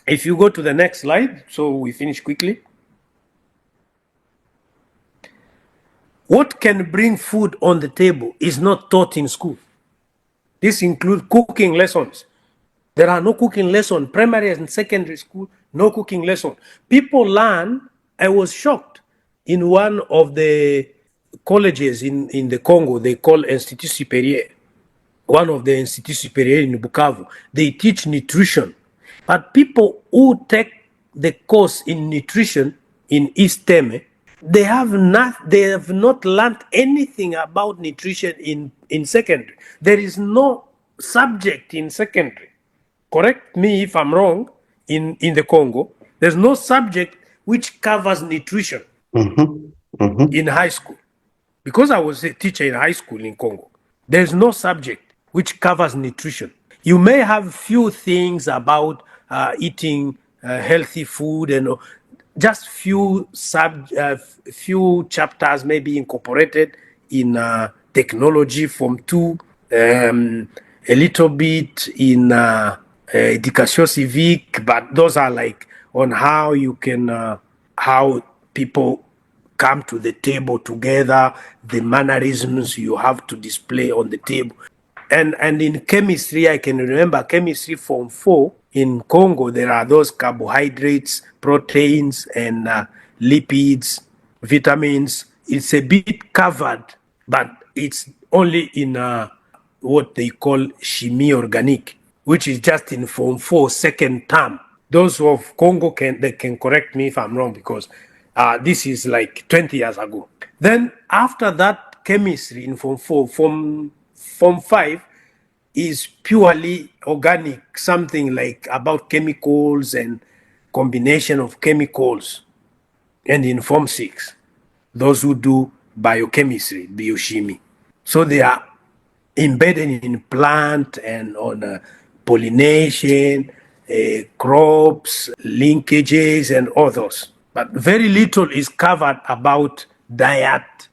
If you go to the next slide, so we finish quickly. What can bring food on the table is not taught in school. This includes cooking lessons. There are no cooking lessons. Primary and secondary school, no cooking lesson. People learn. I was shocked. In one of the colleges in the Congo, they call Institut Supérieur. One of the Institut Supérieur in Bukavu, they teach nutrition. But people who take the course in nutrition in East Teme, they have not learned anything about nutrition in secondary. There is no subject in secondary. Correct me if I'm wrong, in the Congo, there's no subject which covers nutrition in high school. Because I was a teacher in high school in Congo, there's no subject which covers nutrition. You may have few things about eating healthy food and just few chapters maybe incorporated in technology from two, a little bit in education civique, but those are like on how you can, how people come to the table together, the mannerisms you have to display on the table. And in chemistry, I can remember chemistry form 4 in Congo, there are those carbohydrates, proteins, and lipids, vitamins. It's a bit covered, but it's only in what they call chimie organique, which is just in form 4, second term. Those of Congo they can correct me if I'm wrong, because this is like 20 years ago. Then after that, chemistry in form 4, form 5 is purely organic, something like about chemicals and combination of chemicals. And in form 6, those who do biochemistry, biochemistry. So they are embedded in plant and on pollination, crops, linkages, and others. But very little is covered about diet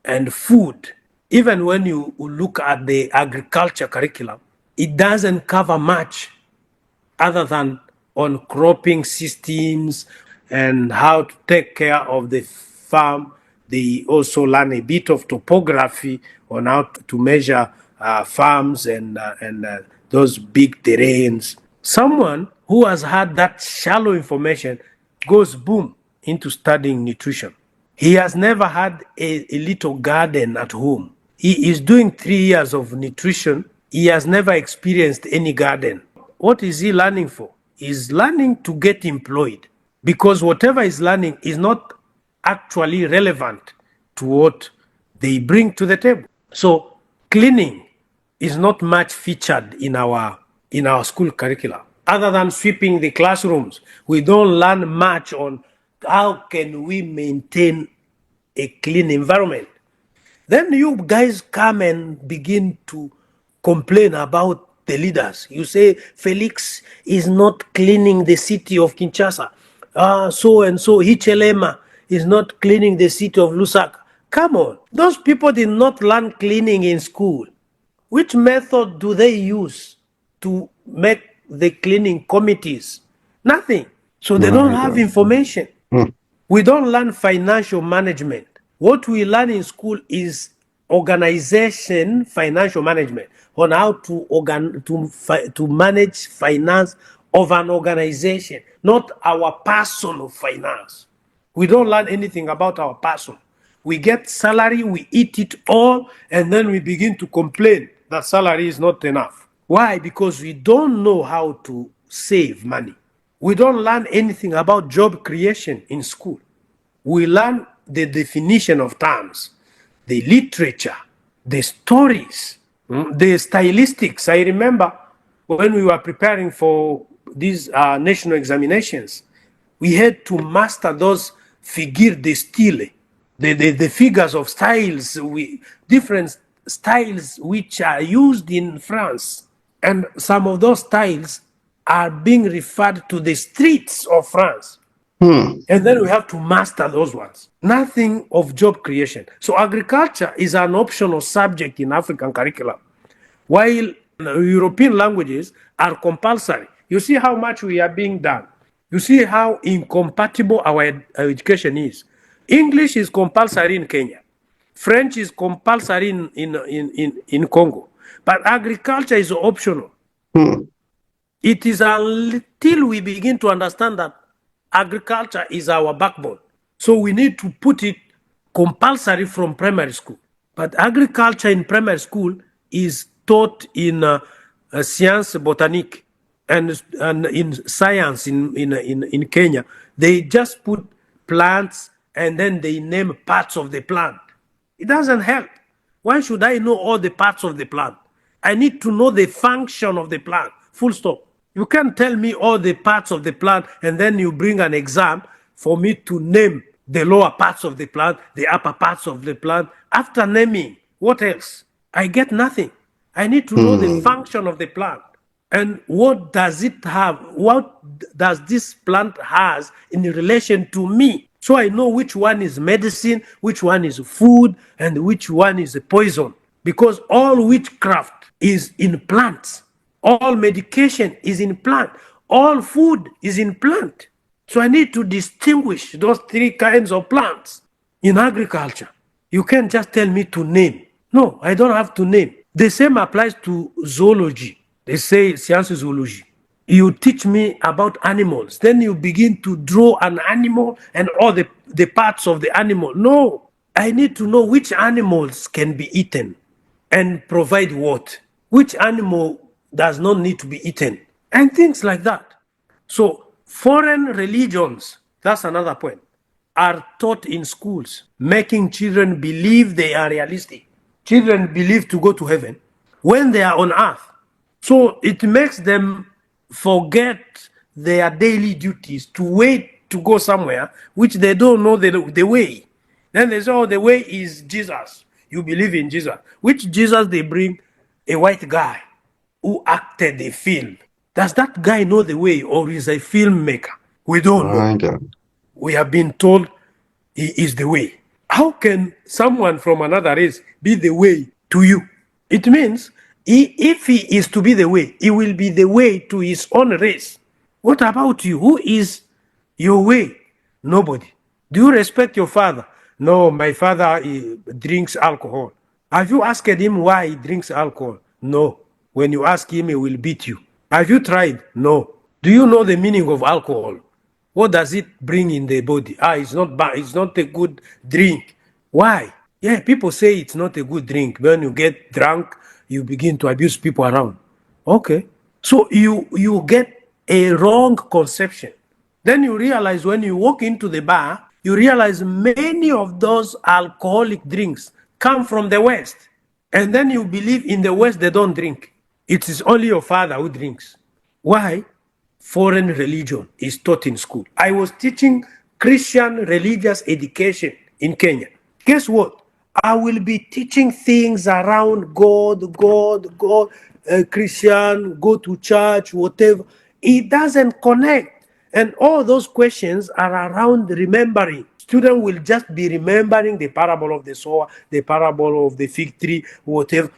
and food. Even when you look at the agriculture curriculum, it doesn't cover much other than on cropping systems and how to take care of the farm. They also learn a bit of topography on how to measure farms and those big terrains. Someone who has had that shallow information goes boom into studying nutrition. He has never had a little garden at home. He is doing 3 years of nutrition. He has never experienced any garden. What is he learning for? He's learning to get employed, because whatever he's learning is not actually relevant to what they bring to the table. So cleaning is not much featured in our school curricula. Other than sweeping the classrooms, we don't learn much on how can we maintain a clean environment. Then you guys come and begin to complain about the leaders. You say Felix is not cleaning the city of Kinshasa. So and so Hichelema is not cleaning the city of Lusaka. Come on, those people did not learn cleaning in school. Which method do they use to make the cleaning committees? Nothing. So they don't have information. We don't learn financial management. What we learn in school is organization, financial management, on how to manage finance of an organization, not our personal finance. We don't learn anything about our person. We get salary, we eat it all, and then we begin to complain that salary is not enough. Why? Because we don't know how to save money. We don't learn anything about job creation in school. We learn the definition of terms, the literature, the stories, the stylistics. I remember when we were preparing for these national examinations, we had to master those figures de style, the figures of styles, different styles which are used in France. And some of those styles are being referred to the streets of France. And then we have to master those ones. Nothing of job creation. So agriculture is an optional subject in African curriculum, while European languages are compulsory. You see how much we are being done. You see how incompatible our education is. English is compulsory in Kenya. French is compulsory in Congo. But agriculture is optional. It is until we begin to understand that agriculture is our backbone. So we need to put it compulsory from primary school. But agriculture in primary school is taught in science botanique and in science in Kenya. They just put plants and then they name parts of the plant. It doesn't help. Why should I know all the parts of the plant? I need to know the function of the plant, full stop. You can't tell me all the parts of the plant and then you bring an exam for me to name the lower parts of the plant, the upper parts of the plant. After naming, what else? I get nothing. I need to know the function of the plant. And what does it have? What does this plant has in relation to me? So I know which one is medicine, which one is food, and which one is a poison. Because all witchcraft is in plants. All medication is in plant. All food is in plant. So I need to distinguish those three kinds of plants in agriculture. You can't just tell me to name. No, I don't have to name. The same applies to zoology. They say science zoology. You teach me about animals. Then you begin to draw an animal and all the parts of the animal. No, I need to know which animals can be eaten and provide what. Which animal does not need to be eaten and things like that. So foreign religions, that's another point, are taught in schools, making children believe they are realistic. Children believe to go to heaven when they are on earth. So it makes them forget their daily duties to wait to go somewhere which they don't know the way. Then they say, oh, the way is Jesus. You believe in Jesus. Which Jesus they bring? A white guy who acted a film. Does that guy know the way or is a filmmaker? We don't know. We have been told he is the way. How can someone from another race be the way to you? It means if he is to be the way, he will be the way to his own race. What about you? Who is your way? Nobody. Do you respect your father? No, my father drinks alcohol. Have you asked him why he drinks alcohol? No. When you ask him, he will beat you. Have you tried? No. Do you know the meaning of alcohol? What does it bring in the body? It's not bad. It's not a good drink. Why? Yeah, people say it's not a good drink. When you get drunk, you begin to abuse people around. Okay. So you get a wrong conception. Then you realize when you walk into the bar, you realize many of those alcoholic drinks come from the West. And then you believe in the West they don't drink. It is only your father who drinks. Why? Foreign religion is taught in school. I was teaching Christian religious education in Kenya. Guess what? I will be teaching things around God, Christian, go to church, whatever. It doesn't connect. And all those questions are around remembering. Students will just be remembering the parable of the sower, the parable of the fig tree, whatever.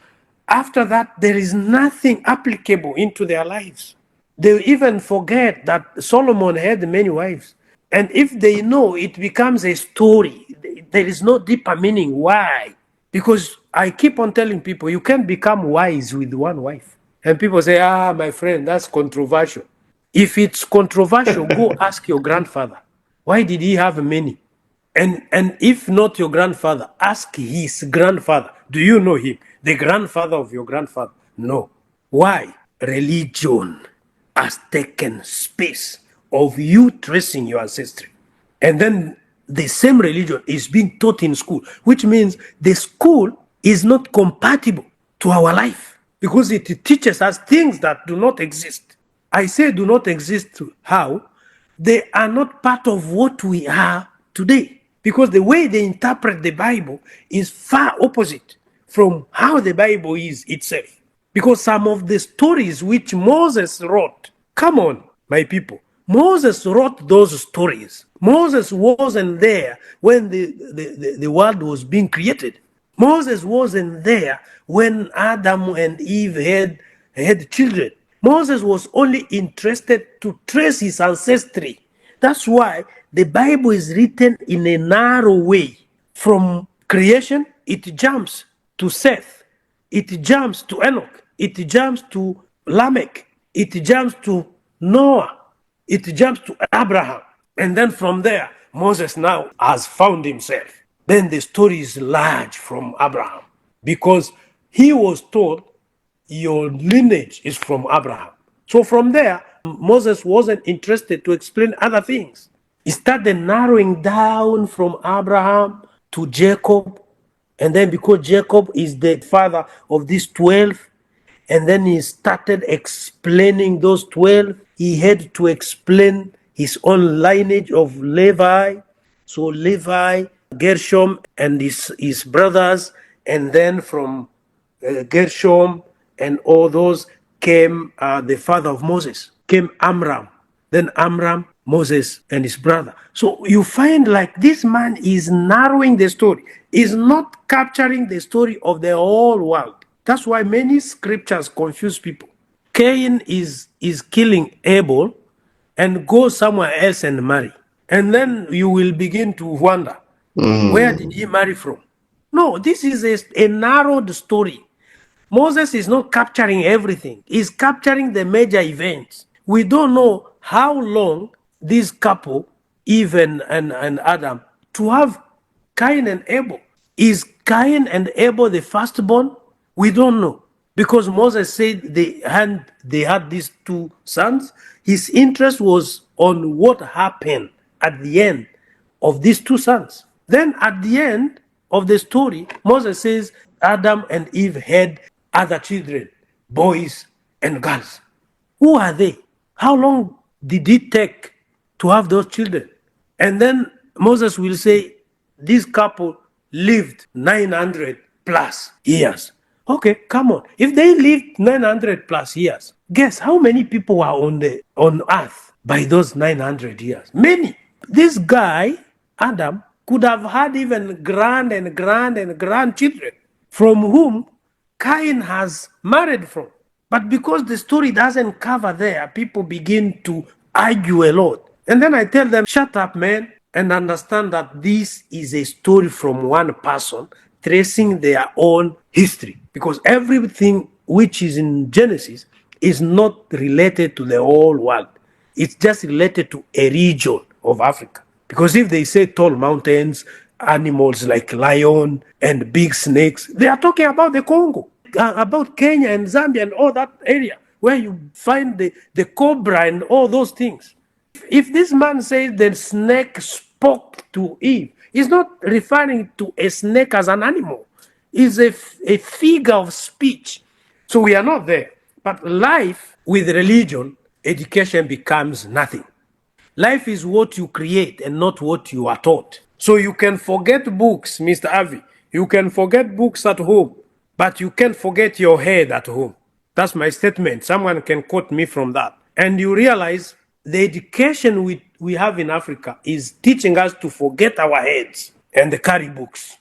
After that, there is nothing applicable into their lives. They even forget that Solomon had many wives. And if they know, it becomes a story. There is no deeper meaning. Why? Because I keep on telling people, you can't become wise with one wife. And people say, my friend, that's controversial. If it's controversial, go ask your grandfather. Why did he have many? And if not your grandfather, ask his grandfather. Do you know him? The grandfather of your grandfather? No. Why? Religion has taken space of you tracing your ancestry. And then the same religion is being taught in school, which means the school is not compatible to our life because it teaches us things that do not exist. I say do not exist. How? They are not part of what we are today because the way they interpret the Bible is far opposite from how the Bible is itself. Because some of the stories which Moses wrote, come on, my people, Moses wrote those stories. Moses wasn't there when the world was being created. Moses wasn't there when Adam and Eve had children. Moses was only interested to trace his ancestry. That's why the Bible is written in a narrow way. From creation, it jumps to Seth, it jumps to Enoch, it jumps to Lamech, it jumps to Noah, it jumps to Abraham. And then from there, Moses now has found himself. Then the story is large from Abraham because he was told your lineage is from Abraham. So from there, Moses wasn't interested to explain other things. He started narrowing down from Abraham to Jacob. And then because Jacob is the father of these 12, and then he started explaining those 12, he had to explain his own lineage of Levi. So Levi, Gershom, and his brothers, and then from Gershom and all those came the father of Moses, came Amram. Then Amram, Moses, and his brother. So you find like this man is narrowing the story, is not capturing the story of the whole world. That's why many scriptures confuse people. Cain is killing Abel and go somewhere else and marry. And then you will begin to wonder, where did he marry from? No, this is a narrowed story. Moses is not capturing everything. He's capturing the major events. We don't know how long this couple, Eve and Adam, to have Cain and Abel. Is Cain and Abel the firstborn? We don't know. Because Moses said they had these two sons. His interest was on what happened at the end of these two sons. Then at the end of the story, Moses says Adam and Eve had other children, boys and girls. Who are they? How long did it take to have those children? And then Moses will say, this couple lived 900 plus years. Okay, come on. If they lived 900 plus years, guess how many people were on earth by those 900 years? Many. This guy, Adam, could have had even grandchildren from whom Cain has married from. But because the story doesn't cover there, people begin to argue a lot. And then I tell them, shut up, man, and understand that this is a story from one person tracing their own history. Because everything which is in Genesis is not related to the whole world. It's just related to a region of Africa. Because if they say tall mountains, animals like lion and big snakes, they are talking about the Congo, about Kenya and Zambia and all that area where you find the cobra and all those things. If this man says the snake spoke to Eve, he's not referring to a snake as an animal. It's a figure of speech. So we are not there. But life with religion, education becomes nothing. Life is what you create and not what you are taught. So you can forget books, Mr. Avi. You can forget books at home, but you can't forget your head at home. That's my statement. Someone can quote me from that. And you realize the education we have in Africa is teaching us to forget our heads and carry books.